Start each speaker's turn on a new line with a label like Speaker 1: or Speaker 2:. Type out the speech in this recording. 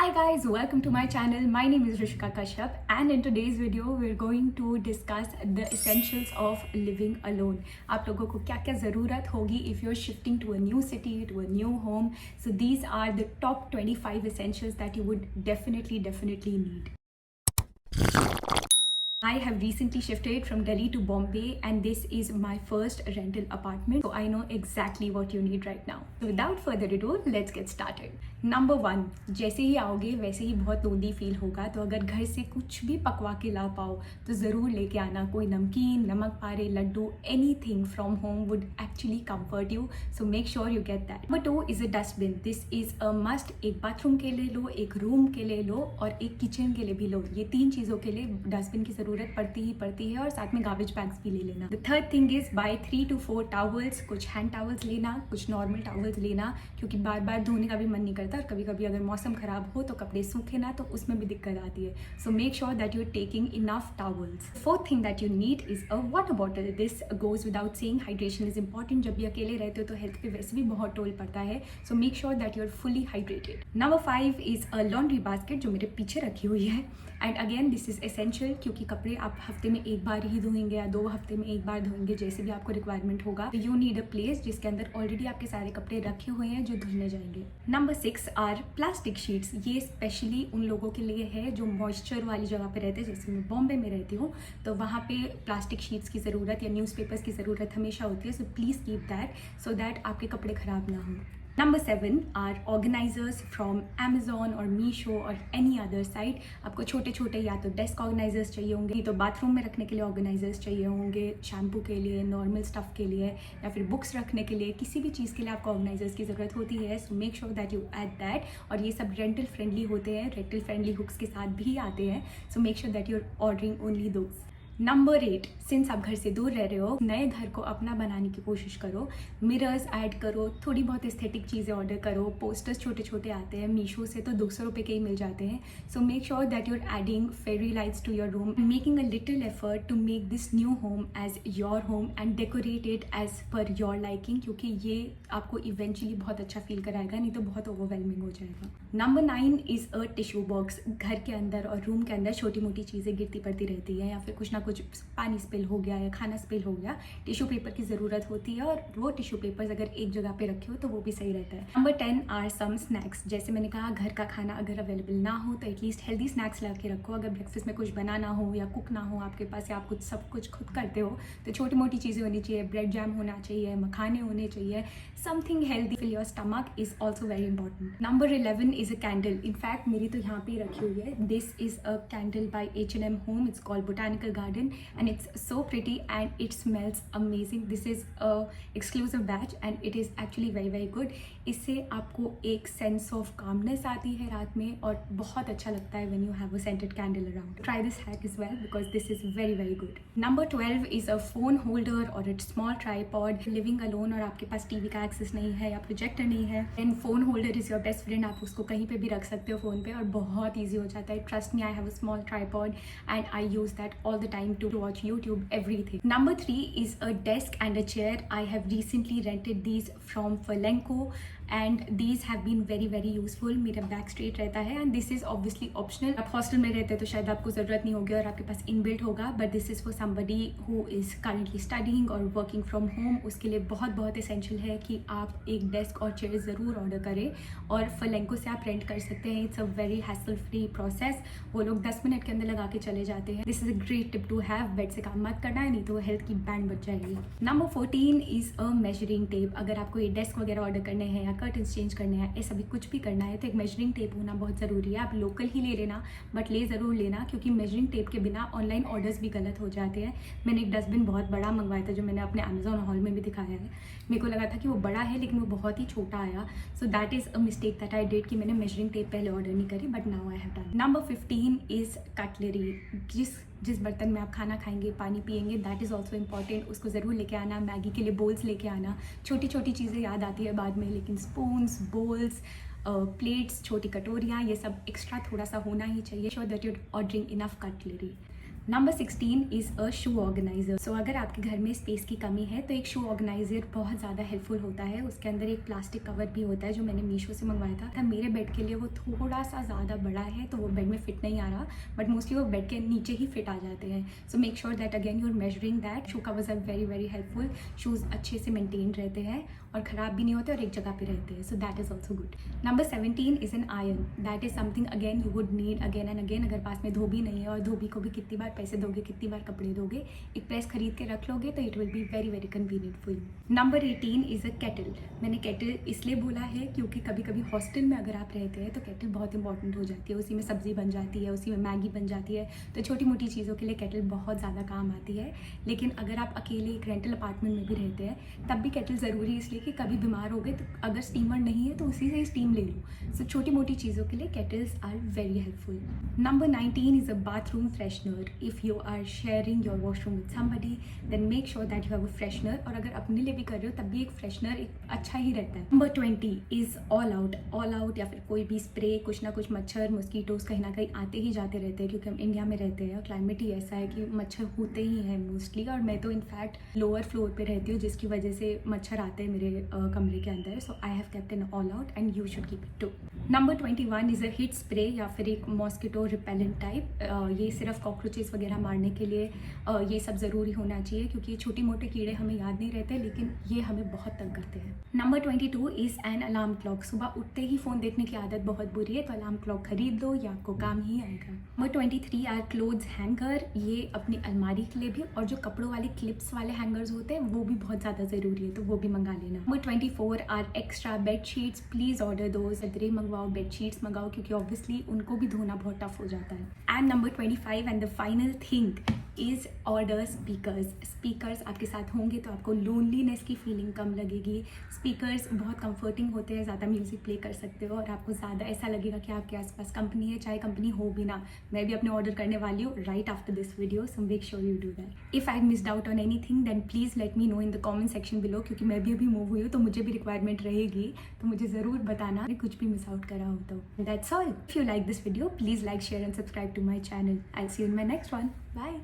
Speaker 1: Hi guys, welcome to my channel. My name is Rishika Kashyap and in today's video we're going to discuss the essentials of living alone. आप लोगों को क्या क्या ज़रूरत होगी if you're shifting to a new city, to a new home. So these are the top 25 essentials that you would definitely need. I have recently shifted from Delhi to Bombay and this is my first rental apartment. So I know exactly what you need right now. So without further ado, let's get started. Number 1, जैसे ही आओगे वैसे ही बहुत lonely feel होगा, तो अगर घर से कुछ भी पकवा के ला पाओ तो ज़रूर लेके आना. कोई नमकीन, नमक पारे, लड्डू, anything from home would actually comfort you. So make sure you get that. Number 2 is a dustbin. This is a must. एक बाथरूम के लिए लो, एक रूम के लिए लो और एक किचन के लिए भी लो. ये 3 चीज़ों के लिए डस्टबिन की ज़रूरत पड़ती है और साथ में गार्बेज बैग्स भी ले लेना. The third thing is by 3 to 4 towels. कुछ हैंड टॉवल्स लेना, कुछ नॉर्मल टॉवल्स लेना, क्योंकि बार बार धोने का भी मन नहीं करता और कभी कभी अगर मौसम ख़राब हो तो कपड़े सूखे ना, तो उसमें भी दिक्कत आती है. So make sure that you are taking enough towels. Fourth thing that you need is a water bottle. This goes without saying. Hydration is important. जब भी अकेले रहते हो तो हेल्थ पे वैसे भी बहुत टोल पड़ता है. So make sure that you are fully hydrated. Number 5 is a laundry basket, जो मेरे पीछे रखी हुई है. And again this is essential, क्योंकि कपड़े आप हफ्ते में एक बार ही धोएंगे या 2 हफ्ते में एक बार धोएंगे, जैसे भी आपको रिक्वायरमेंट होगा. यू नीड अ प्लेस जिसके अंदर ऑलरेडी आपके सारे कपड़े रखे हुए हैं जो धुलने जाएंगे. Number 6 are plastic sheets. ये स्पेशली उन लोगों के लिए है जो मॉइस्चर वाली जगह पे रहते हैं. जैसे मैं बॉम्बे में रहती हूँ तो वहाँ पे प्लास्टिक शीट्स की ज़रूरत या न्यूज़पेपर्स की ज़रूरत हमेशा होती है. So please keep that so that आपके कपड़े ख़राब ना हों. Number 7 are organisers from Amazon और मीशो और एनी अदर साइट. आपको छोटे छोटे या तो डेस्क ऑर्गेनाइजर्स चाहिए होंगे, तो बाथरूम में रखने के लिए ऑर्गेनाइजर्स चाहिए होंगे, शैम्पू के लिए, नॉर्मल स्टफ़ के लिए, या फिर बुक्स रखने के लिए, किसी भी चीज़ के लिए आपको ऑर्गेनाइजर्स की ज़रूरत होती है. So make sure that you add that. और ये सब रेंटल फ्रेंडली होते हैं, रेंटल फ्रेंडली हुक्स के साथ भी आते हैं. So make sure that you are ordering only those. Number 8, since आप घर से दूर रह रहे हो, नए घर को अपना बनाने की कोशिश करो. मिरर्स ऐड करो, थोड़ी बहुत एस्थेटिक चीज़ें ऑर्डर करो. पोस्टर्स छोटे छोटे आते हैं मीशो से, तो 200 रुपये के ही मिल जाते हैं. So make sure that you are adding fairy lights to your room, making a little effort to make this new home as your home and decorate it as per your liking, क्योंकि ये आपको eventually बहुत अच्छा feel कराएगा, नहीं तो बहुत overwhelming हो जाएगा. Number 9 is a tissue box. घर के अंदर और रूम के अंदर छोटी मोटी चीज़ें गिरती पड़ती रहती है, या फिर कुछ ना कुछ पानी स्पिल हो गया या खाना स्पिल हो गया, टिश्यू पेपर की ज़रूरत होती है. और वो टिश्यू पेपर्स अगर एक जगह पे रखे हो तो वो भी सही रहता है. Number 10 are some snacks. जैसे मैंने कहा, घर का खाना अगर अवेलेबल ना हो तो एटलीस्ट हेल्दी स्नैक्स ला के रखो. अगर ब्रेकफास्ट में कुछ बनाना हो या कुक ना हो आपके पास, या आप कुछ सब कुछ खुद करते हो, तो छोटी मोटी चीज़ें होनी चाहिए. ब्रेड जैम होना चाहिए, मखाने होने चाहिए. Something healthy fill your stomach is also very important. Number 11 is a candle. In fact मेरी तो यहाँ पे ही रखी हुई है. This is a candle by H&M home. It's called botanical garden and it's so pretty and it smells amazing. This is a exclusive batch and it is actually very good. इससे आपको एक सेंस ऑफ कामनेस आती है रात में और बहुत अच्छा लगता है when you have a scented candle around. Try this hack as well because this is very good. Number 12 is a phone holder or a small tripod. Living alone और आपके पास टीवी का एक्सेस नहीं है या प्रोजेक्टर नहीं है, then phone holder is your best friend. आप उसको कहीं पे भी रख सकते हो फ़ोन पे और बहुत ईजी हो जाता है. Trust me, I have a small tripod and I use that all the time to watch YouTube, everything. Number 3 is a desk and a chair. I have recently rented these from Falenco and these have been very useful. मेरा back straight रहता है and this is obviously optional. आप hostel में रहते हैं तो शायद आपको ज़रूरत नहीं होगी और आपके पास इनबिल्ट होगा, but this is for somebody who is currently studying or working from home. उसके लिए बहुत essential है कि आप एक डेस्क और चेयर ज़रूर ऑर्डर करें और फलेंको से आप रेंट कर सकते हैं. It's a very hassle free process. वो लोग 10 मिनट के अंदर लगा के चले जाते हैं. This is a great tip to have. Bed से काम मत करना है, नहीं तो हेल्थ की बैंड बच जाएगी. Number 14 is a measuring tape. अगर आपको ये डेस्क वगैरह ऑर्डर करने हैं या कर्टन्स चेंज करने हैं, ऐसा भी कुछ भी करना है, तो एक मेजरिंग टेप होना बहुत ज़रूरी है. आप लोकल ही ले लेना, बट ले ज़रूर लेना, क्योंकि मेजरिंग टेप के बिना ऑनलाइन ऑर्डर्स भी गलत हो जाते हैं. मैंने एक डस्टबिन बहुत बड़ा मंगवाया था जो मैंने अपने अमेजोन हॉल में भी दिखाया है. मेरे को लगा था कि वो बड़ा है लेकिन वो बहुत ही छोटा आया. So that is a mistake that I did कि मैंने मेजरिंग टेप पहले ऑर्डर नहीं करी, but now I have done. Number 15 is cutlery. जिस बर्तन में आप खाना खाएंगे, पानी पिएंगे, दैट इज़ ऑल्सो इंपॉर्टेंट. उसको ज़रूर लेके आना. मैगी के लिए बोल्स लेके आना. छोटी छोटी चीज़ें याद आती है बाद में, लेकिन स्पून्स, बोल्स, प्लेट्स, छोटी कटोरियाँ, ये सब एक्स्ट्रा थोड़ा सा होना ही चाहिए. Sure that you are ordering enough cutlery. Number 16 is a shoe organiser. So अगर आपके घर में स्पेस की कमी है तो एक शू ऑर्गेनाइजर बहुत ज़्यादा हेल्पफुल होता है। उसके अंदर एक प्लास्टिक कवर भी होता है जो मैंने मीशो से मंगवाया था। मेरे बेड के लिए वो थोड़ा सा ज़्यादा बड़ा है तो वो बेड में फिट नहीं आ रहा, बट मोस्टली वो बेड के नीचे ही फिट आ जाते हैं। So make sure that again you are measuring that. Shoe covers are very very helpful. Shoes अच्छे से मेंटेन रहते हैं और ख़राब भी नहीं होते और एक जगह पे रहते हैं। So that is also good. Number 17 is an iron. That is something again you would need again and again. अगर पास में धोबी नहीं है और धोबी को भी कितनी बार पैसे दोगे, कितनी बार कपड़े दोगे, एक प्रेस खरीद के रख लोगे तो it will be very very convenient for you. Number 18 is a kettle. मैंने केटल इसलिए बोला है क्योंकि कभी कभी हॉस्टल में अगर आप रहते हैं तो केटल बहुत इंपॉर्टेंट हो जाती है। उसी में सब्ज़ी बन जाती है, उसी में मैगी बन जाती है, तो छोटी मोटी चीज़ों के लिए केटल बहुत ज़्यादा काम आती है। लेकिन अगर आप अकेले एक रेंटल अपार्टमेंट में भी रहते हैं तब भी केटल ज़रूरी, इसलिए कि कभी बीमार हो गए तो अगर स्टीमर नहीं है तो उसी से स्टीम ले लो। सो छोटी मोटी चीज़ों के लिए kettles are very helpful. Number 19 is a bathroom freshener. If you are sharing your washroom with somebody then make sure that you have a freshener, और अगर अपने लिए भी कर रहे हो तब भी एक फ्रेशनर एक अच्छा ही रहता है। Number 20 is all out. All out या फिर कोई भी स्प्रे, कुछ ना कुछ मच्छर मॉस्किटोज कहीं ना कहीं आते ही जाते रहते हैं क्योंकि हम इंडिया में रहते हैं और क्लाइमेट ही ऐसा है कि मच्छर होते ही हैं मोस्टली। और मैं तो इनफैक्ट लोअर फ्लोर पे रहती हूँ जिसकी वजह से मच्छर आते हैं मेरे कमरे के अंदर। So I have kept an All Out and you should keep it too. Number 21 is a Hit spray या फिर एक मॉस्किटो रिपेलेंट टाइप। ये सिर्फ कॉकरोचेस वगैरह मारने के लिए ये सब ज़रूरी होना चाहिए क्योंकि छोटे मोटे कीड़े हमें याद नहीं रहते लेकिन ये हमें बहुत तंग करते हैं। Number 22 is an alarm clock. सुबह उठते ही फ़ोन देखने की आदत बहुत बुरी है तो अलार्म क्लॉक खरीद लो, ये आपको काम ही आएगा। Number 23 are clothes hanger. ये अपनी अलमारी के लिए भी, और जो कपड़ों वाले क्लिप्स वाले हैंगर्स होते हैं वो भी बहुत ज़्यादा ज़रूरी है तो वो भी मंगा लेना। Number 24 are extra bed sheets. Please order दो, चादरें मंगवाओ, बेड शीट्स मंगाओ क्योंकि ऑब्वियसली उनको भी धोना बहुत टफ हो जाता है। And number 25 and the final thing is order speakers. Speakers आपके साथ होंगे तो आपको लोनलीनेस की फीलिंग कम लगेगी। स्पीकर्स बहुत कंफर्टिंग होते हैं, ज़्यादा म्यूज़िक प्ले कर सकते हो और आपको ज़्यादा ऐसा लगेगा कि आपके आसपास कंपनी है, चाहे कंपनी हो भी ना। मैं भी अपने ऑर्डर करने वाली हूँ right after this video, so make sure you do that. If I missed out on anything then please let me know in the comment section below, क्योंकि मैं भी अभी मूव हुई हूँ तो मुझे भी रिक्वायरमेंट रहेगी, तो मुझे ज़रूर बताना मैं कुछ भी मिस आउट करा हो तो। That's all. If you like this video please like, share and subscribe to my channel. I see you in my next one. Bye.